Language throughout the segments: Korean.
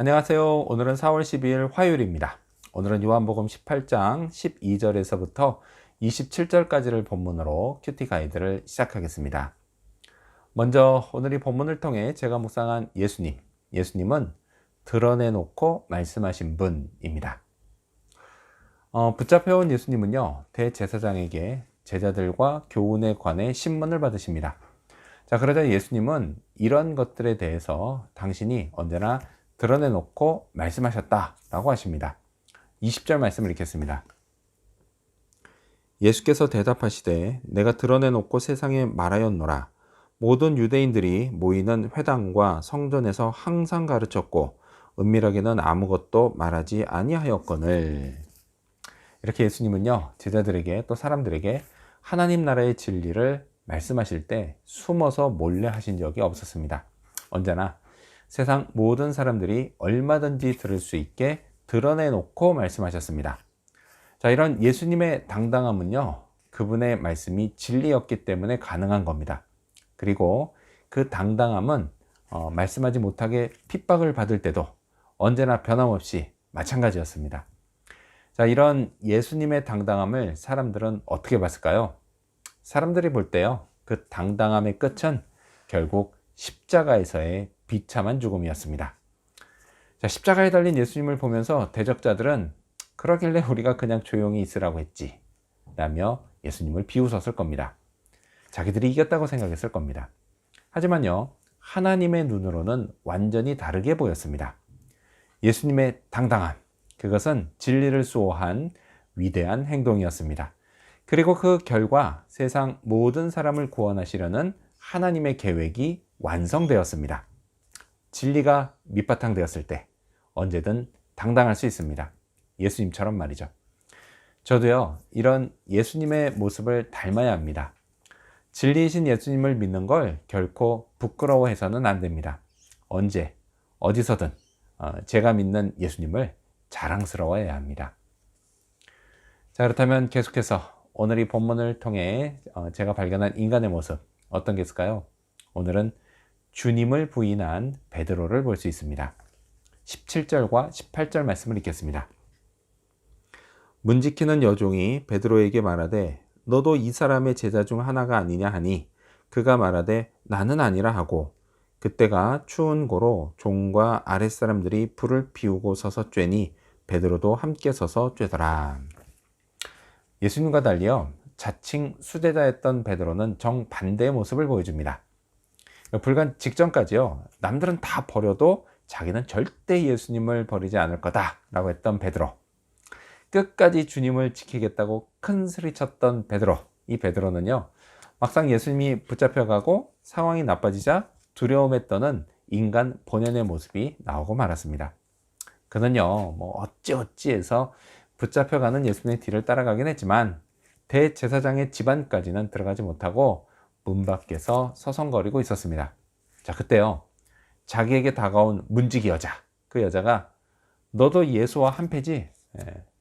안녕하세요. 오늘은 4월 12일 화요일입니다. 오늘은 요한복음 18장 12절에서부터 27절까지를 본문으로 큐티 가이드를 시작하겠습니다. 먼저 오늘 이 본문을 통해 제가 묵상한 예수님은 드러내놓고 말씀하신 분입니다. 붙잡혀온 예수님은요, 대제사장에게 제자들과 교훈에 관해 신문을 받으십니다. 자, 그러자 예수님은 이런 것들에 대해서 당신이 언제나 드러내놓고 말씀하셨다라고 하십니다. 20절 말씀을 읽겠습니다. 예수께서 대답하시되 내가 드러내놓고 세상에 말하였노라. 모든 유대인들이 모이는 회당과 성전에서 항상 가르쳤고 은밀하게는 아무것도 말하지 아니하였거늘. 이렇게 예수님은요, 제자들에게 또 사람들에게 하나님 나라의 진리를 말씀하실 때 숨어서 몰래 하신 적이 없었습니다. 언제나 세상 모든 사람들이 얼마든지 들을 수 있게 드러내놓고 말씀하셨습니다. 자, 이런 예수님의 당당함은요, 그분의 말씀이 진리였기 때문에 가능한 겁니다. 그리고 그 당당함은 말씀하지 못하게 핍박을 받을 때도 언제나 변함없이 마찬가지였습니다. 자, 이런 예수님의 당당함을 사람들은 어떻게 봤을까요? 사람들이 볼 때요, 그 당당함의 끝은 결국 십자가에서의 비참한 죽음이었습니다. 자, 십자가에 달린 예수님을 보면서 대적자들은 그러길래 우리가 그냥 조용히 있으라고 했지 라며 예수님을 비웃었을 겁니다. 자기들이 이겼다고 생각했을 겁니다. 하지만요, 하나님의 눈으로는 완전히 다르게 보였습니다. 예수님의 당당함, 그것은 진리를 수호한 위대한 행동이었습니다. 그리고 그 결과 세상 모든 사람을 구원하시려는 하나님의 계획이 완성되었습니다. 진리가 밑바탕 되었을 때 언제든 당당할 수 있습니다. 예수님처럼 말이죠. 저도요, 이런 예수님의 모습을 닮아야 합니다. 진리이신 예수님을 믿는 걸 결코 부끄러워해서는 안 됩니다. 언제, 어디서든 제가 믿는 예수님을 자랑스러워해야 합니다. 자, 그렇다면 계속해서 오늘 이 본문을 통해 제가 발견한 인간의 모습, 어떤 게 있을까요? 오늘은 주님을 부인한 베드로를 볼 수 있습니다. 17절과 18절 말씀을 읽겠습니다. 문 지키는 여종이 베드로에게 말하되 너도 이 사람의 제자 중 하나가 아니냐 하니 그가 말하되 나는 아니라 하고 그때가 추운 고로 종과 아랫사람들이 불을 피우고 서서 쬐니 베드로도 함께 서서 쬐더라. 예수님과 달리요, 자칭 수제자였던 베드로는 정반대의 모습을 보여줍니다. 불과 직전까지요, 남들은 다 버려도 자기는 절대 예수님을 버리지 않을 거다라고 했던 베드로, 끝까지 주님을 지키겠다고 큰 소리쳤던 베드로, 이 베드로는요, 막상 예수님이 붙잡혀가고 상황이 나빠지자 두려움에 떠는 인간 본연의 모습이 나오고 말았습니다. 그는요, 어찌해서 붙잡혀가는 예수님의 뒤를 따라가긴 했지만 대제사장의 집안까지는 들어가지 못하고 문 밖에서 서성거리고 있었습니다. 자, 그때요, 자기에게 다가온 문지기 여자, 그 여자가 너도 예수와 한패지?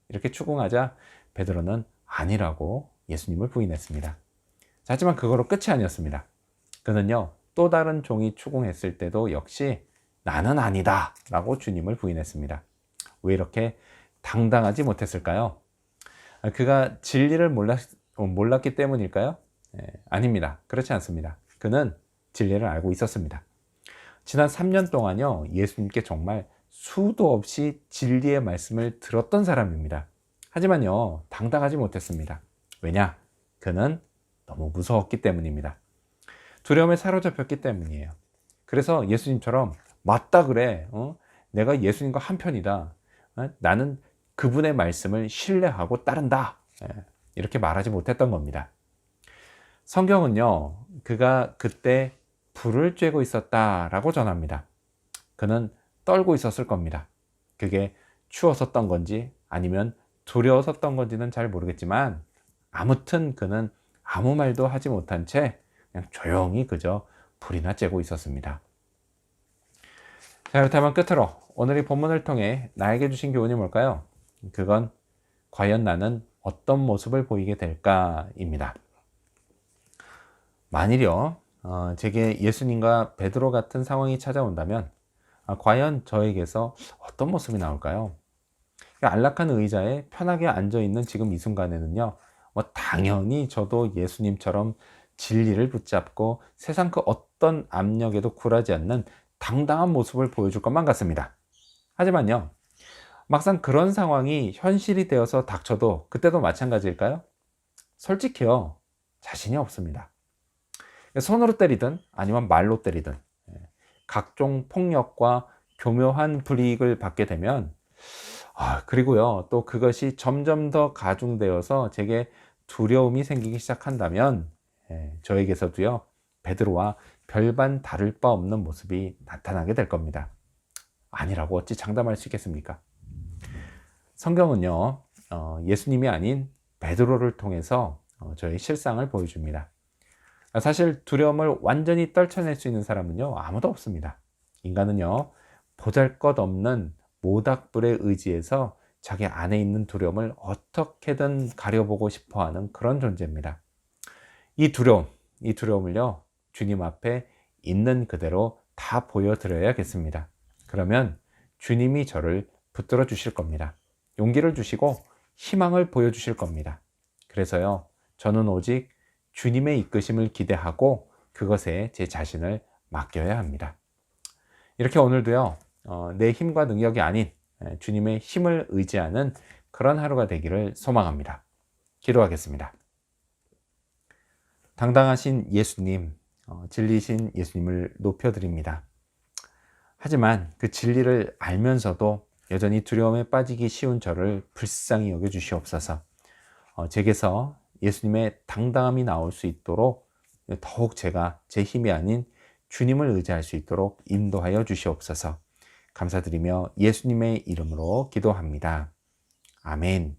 이렇게 추궁하자 베드로는 아니라고 예수님을 부인했습니다. 자, 하지만 그거로 끝이 아니었습니다. 그는요, 또 다른 종이 추궁했을 때도 역시 나는 아니다 라고 주님을 부인했습니다. 왜 이렇게 당당하지 못했을까요? 그가 진리를 몰랐기 때문일까요? 아닙니다. 그렇지 않습니다. 그는 진리를 알고 있었습니다. 지난 3년 동안요, 예수님께 정말 수도 없이 진리의 말씀을 들었던 사람입니다. 하지만요, 당당하지 못했습니다. 왜냐? 그는 너무 무서웠기 때문입니다. 두려움에 사로잡혔기 때문이에요. 그래서 예수님처럼 맞다 그래, 내가 예수님과 한편이다, 나는 그분의 말씀을 신뢰하고 따른다, 이렇게 말하지 못했던 겁니다. 성경은요, 그가 그때 불을 쬐고 있었다라고 전합니다. 그는 떨고 있었을 겁니다. 그게 추웠었던 건지 아니면 두려웠었던 건지는 잘 모르겠지만 아무튼 그는 아무 말도 하지 못한 채 그냥 조용히 그저 불이나 쬐고 있었습니다. 자, 그렇다면 끝으로 오늘 이 본문을 통해 나에게 주신 교훈이 뭘까요? 그건 과연 나는 어떤 모습을 보이게 될까입니다. 만일요, 제게 예수님과 베드로 같은 상황이 찾아온다면 과연 저에게서 어떤 모습이 나올까요? 안락한 의자에 편하게 앉아 있는 지금 이 순간에는요, 당연히 저도 예수님처럼 진리를 붙잡고 세상 그 어떤 압력에도 굴하지 않는 당당한 모습을 보여줄 것만 같습니다. 하지만요, 막상 그런 상황이 현실이 되어서 닥쳐도 그때도 마찬가지일까요? 솔직히요, 자신이 없습니다. 손으로 때리든 아니면 말로 때리든 각종 폭력과 교묘한 불이익을 받게 되면, 그리고요, 또 그것이 점점 더 가중되어서 제게 두려움이 생기기 시작한다면, 저에게서도요, 베드로와 별반 다를 바 없는 모습이 나타나게 될 겁니다. 아니라고 어찌 장담할 수 있겠습니까? 성경은요, 예수님이 아닌 베드로를 통해서 저의 실상을 보여줍니다. 사실 두려움을 완전히 떨쳐낼 수 있는 사람은요, 아무도 없습니다. 인간은요, 보잘것없는 모닥불에 의지해서 자기 안에 있는 두려움을 어떻게든 가려보고 싶어하는 그런 존재입니다. 이 두려움을요, 주님 앞에 있는 그대로 다 보여드려야겠습니다. 그러면 주님이 저를 붙들어 주실 겁니다. 용기를 주시고 희망을 보여주실 겁니다. 그래서요, 저는 오직 주님의 이끄심을 기대하고 그것에 제 자신을 맡겨야 합니다. 이렇게 오늘도요, 내 힘과 능력이 아닌 주님의 힘을 의지하는 그런 하루가 되기를 소망합니다. 기도하겠습니다. 당당하신 예수님, 진리신 예수님을 높여드립니다. 하지만 그 진리를 알면서도 여전히 두려움에 빠지기 쉬운 저를 불쌍히 여겨주시옵소서. 제게서 예수님의 당당함이 나올 수 있도록 더욱 제가 제 힘이 아닌 주님을 의지할 수 있도록 인도하여 주시옵소서. 감사드리며 예수님의 이름으로 기도합니다. 아멘.